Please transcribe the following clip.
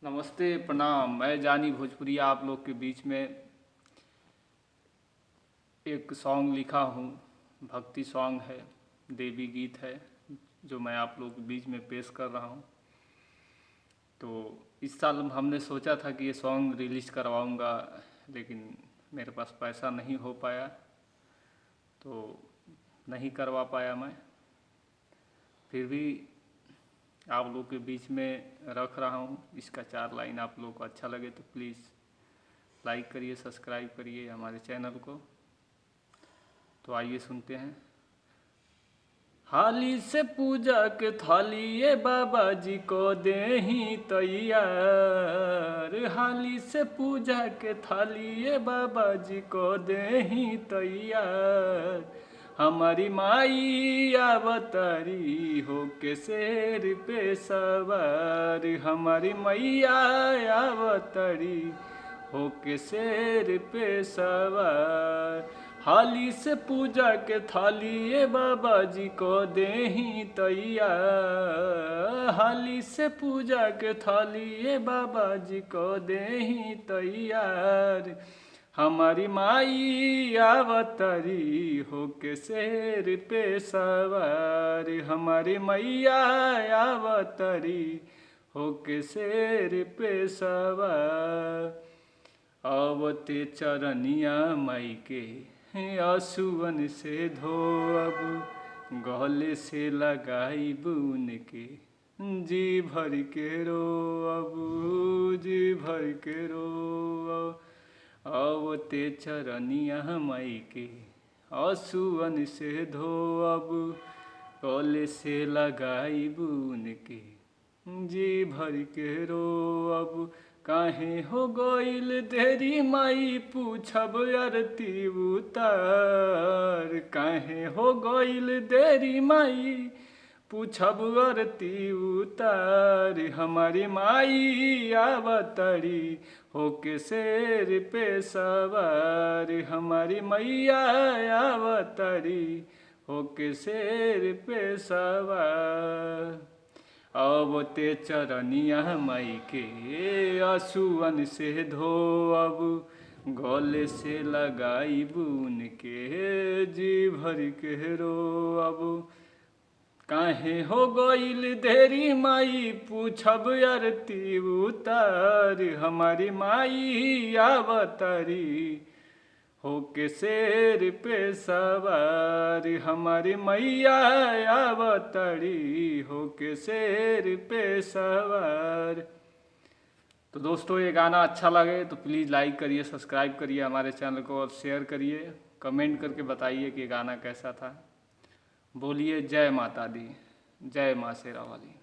नमस्ते, प्रणाम। मैं जानी भोजपुरिया आप लोग के बीच में एक सॉन्ग लिखा हूँ। भक्ति सॉन्ग है, देवी गीत है, जो मैं आप लोग के बीच में पेश कर रहा हूँ। तो इस साल हमने सोचा था कि ये सॉन्ग रिलीज़ करवाऊँगा, लेकिन मेरे पास पैसा नहीं हो पाया, तो नहीं करवा पाया मैं। फिर भी आप लोग के बीच में रख रहा हूँ। इसका 4 लाइन आप लोग को अच्छा लगे तो प्लीज़ लाइक करिए, सब्सक्राइब करिए हमारे चैनल को। तो आइए सुनते हैं। हाली से पूजा के थाली ये बाबा जी को देही तैयार। हाली से पूजा के थाली ये बाबा जी को देही तैयार। हमारी माई अवतारी हो के शेर पे सवार। हमारी मैया अवतारी हो के शेर पे सवार। हाली से पूजा के थाली ये बाबा जी को देही तैयार। हाली से पूजा के थाली ये बाबा जी को देही तैयार। हमारी माई अवतारी हो के शेर पे सवार। हमारी मैया अवतारी हो के शेर पे सवार। आवते चरनिया माई के आंसुअन से धोअब। गले से लगाई बुन के जी भर के रोअब। जी भर के रोअब। आवते चरनिया माई के आंसुअन से धोअब। गले से लगाई बुन के जी भर के रोअब। काहे हो गईल देरी माई पूछब आरती उतार। काहे हो गईल देरी माई पूछब आरती उतार। हमारी माई अवतारी हो के शेर पे सवार। हमारी मैया अवतारी हो के शेर पे सवार। आवते चरनिया माई के आंसुअन से धोअब। गले से लगाई बुन के जी भर के रोअब। काहे हो गईल देरी माई पूछब आरती उतार। हमारी माई अवतारी हो के शेर पे सवार। हमारी मैया अवतारी हो के शेर पे सवार। तो दोस्तों, ये गाना अच्छा लगे तो प्लीज़ लाइक करिए, सब्सक्राइब करिए हमारे चैनल को और शेयर करिए। कमेंट करके बताइए कि गाना कैसा था। बोलिए जय माता दी, जय माँ शेरा वाली।